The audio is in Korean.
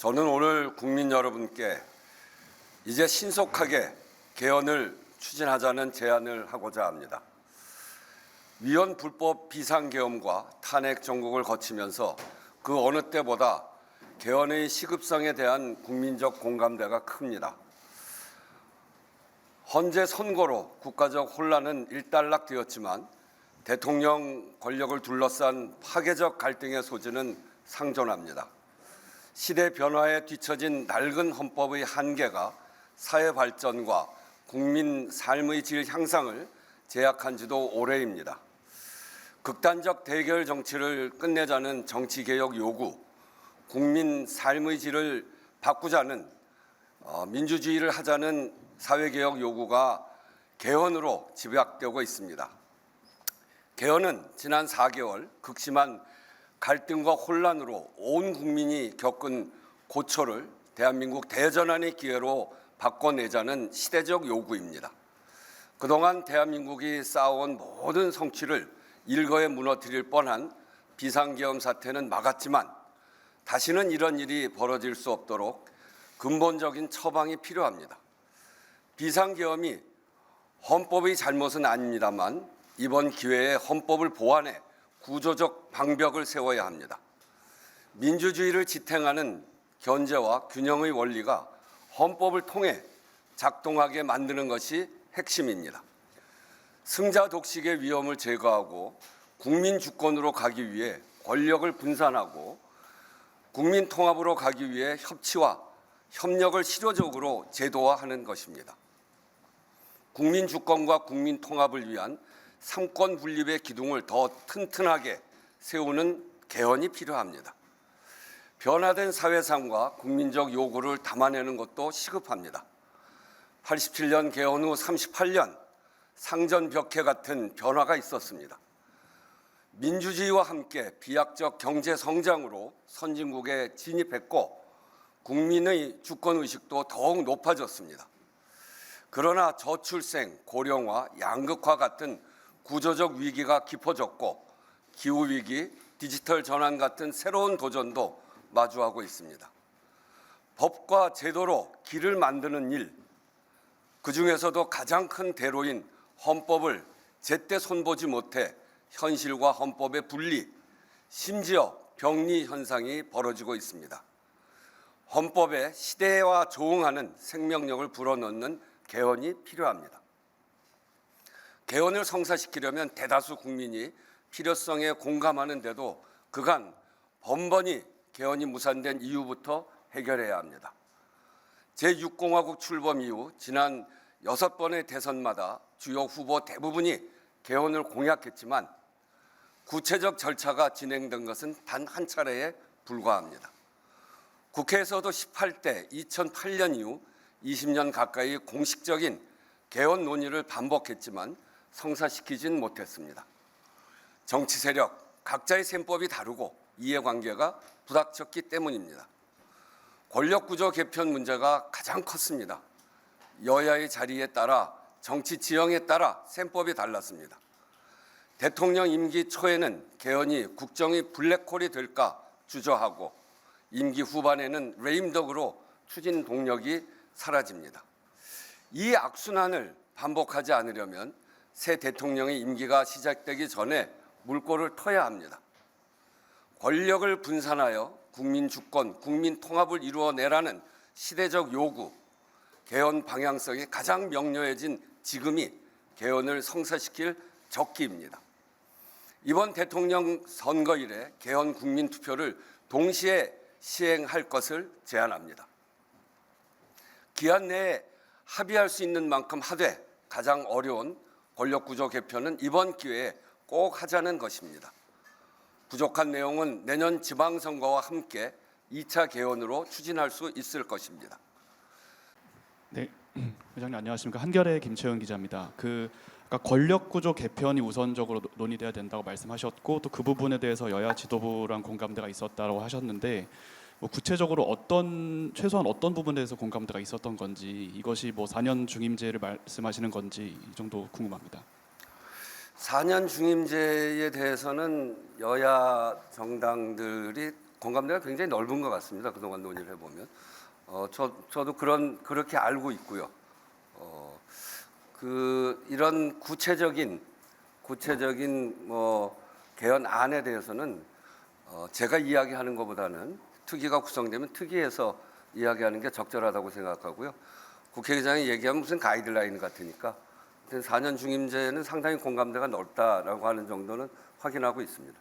저는 오늘 국민 여러분께 이제 신속하게 개헌을 추진하자는 제안을 하고자 합니다. 위헌 불법 비상계엄과 탄핵 정국을 거치면서 그 어느 때보다 개헌의 시급성에 대한 국민적 공감대가 큽니다. 헌재 선고로 국가적 혼란은 일단락되었지만 대통령 권력을 둘러싼 파괴적 갈등의 소지는 상존합니다. 시대 변화에 뒤처진 낡은 헌법의 한계가 사회 발전과 국민 삶의 질 향상을 제약한 지도 오래입니다. 극단적 대결 정치를 끝내자는 정치개혁 요구, 국민 삶의 질을 바꾸자는 민주주의를 하자는 사회개혁 요구가 개헌으로 집약되고 있습니다. 개헌은 지난 4개월 극심한 갈등과 혼란으로 온 국민이 겪은 고초를 대한민국 대전환의 기회로 바꿔내자는 시대적 요구입니다. 그동안 대한민국이 쌓아온 모든 성취를 일거에 무너뜨릴 뻔한 비상계엄 사태는 막았지만 다시는 이런 일이 벌어질 수 없도록 근본적인 처방이 필요합니다. 비상계엄이 헌법의 잘못은 아닙니다만 이번 기회에 헌법을 보완해 구조적 방벽을 세워야 합니다. 민주주의를 지탱하는 견제와 균형의 원리가 헌법을 통해 작동하게 만드는 것이 핵심입니다. 승자 독식의 위험을 제거하고 국민 주권으로 가기 위해 권력을 분산하고 국민 통합으로 가기 위해 협치와 협력을 실효적으로 제도화하는 것입니다. 국민 주권과 국민 통합을 위한 삼권 분립의 기둥을 더 튼튼하게 세우는 개헌이 필요합니다. 변화된 사회상과 국민적 요구를 담아내는 것도 시급합니다. 87년 개헌 후 38년 상전벽해 같은 변화가 있었습니다. 민주주의와 함께 비약적 경제 성장으로 선진국에 진입했고 국민의 주권의식도 더욱 높아졌습니다. 그러나 저출생, 고령화, 양극화 같은 구조적 위기가 깊어졌고 기후위기, 디지털 전환 같은 새로운 도전도 마주하고 있습니다. 법과 제도로 길을 만드는 일, 그중에서도 가장 큰 대로인 헌법을 제때 손보지 못해 현실과 헌법의 분리, 심지어 병리 현상이 벌어지고 있습니다. 헌법에 시대와 조응하는 생명력을 불어넣는 개헌이 필요합니다. 개헌을 성사시키려면 대다수 국민이 필요성에 공감하는데도 그간 번번이 개헌이 무산된 이유부터 해결해야 합니다. 제6공화국 출범 이후 지난 6번의 대선마다 주요 후보 대부분이 개헌을 공약했지만 구체적 절차가 진행된 것은 단 한 차례에 불과합니다. 국회에서도 18대 2008년 이후 20년 가까이 공식적인 개헌 논의를 반복했지만 성사시키진 못했습니다. 정치 세력, 각자의 셈법이 다르고 이해관계가 부닥쳤기 때문입니다. 권력구조 개편 문제가 가장 컸습니다. 여야의 자리에 따라 정치 지형에 따라 셈법이 달랐습니다. 대통령 임기 초에는 개헌이 국정의 블랙홀이 될까 주저하고 임기 후반에는 레임덕으로 추진 동력이 사라집니다. 이 악순환을 반복하지 않으려면 새 대통령의 임기가 시작되기 전에 물꼬를 터야 합니다. 권력을 분산하여 국민 주권, 국민 통합을 이루어내라는 시대적 요구, 개헌 방향성이 가장 명료해진 지금이 개헌을 성사시킬 적기입니다. 이번 대통령 선거일에 개헌 국민투표를 동시에 시행할 것을 제안합니다. 기한 내에 합의할 수 있는 만큼 하되 가장 어려운 권력구조 개편은 이번 기회에 꼭 하자는 것입니다. 부족한 내용은 내년 지방선거와 함께 2차 개헌으로 추진할 수 있을 것입니다. 네, 회장님 안녕하십니까. 한겨레 김채은 기자입니다. 아까 권력구조 개편이 우선적으로 논의돼야 된다고 말씀하셨고 또 그 부분에 대해서 여야 지도부랑 공감대가 있었다고 하셨는데 구체적으로 최소한 어떤 부분에 대해서 공감대가 있었던 건지 이것이 4년 중임제를 말씀하시는 건지 이 정도 궁금합니다. 4년 중임제에 대해서는 여야 정당들이 공감대가 굉장히 넓은 것 같습니다. 그동안 논의를 해보면 저도 그렇게 알고 있고요. 이런 구체적인 뭐 개헌안에 대해서는 제가 이야기하는 것보다는 특위가 구성되면 특위에서 이야기하는 게 적절하다고 생각하고요. 국회의장이 얘기하면 무슨 가이드라인 같으니까 4년 중임제는 상당히 공감대가 넓다라고 하는 정도는 확인하고 있습니다.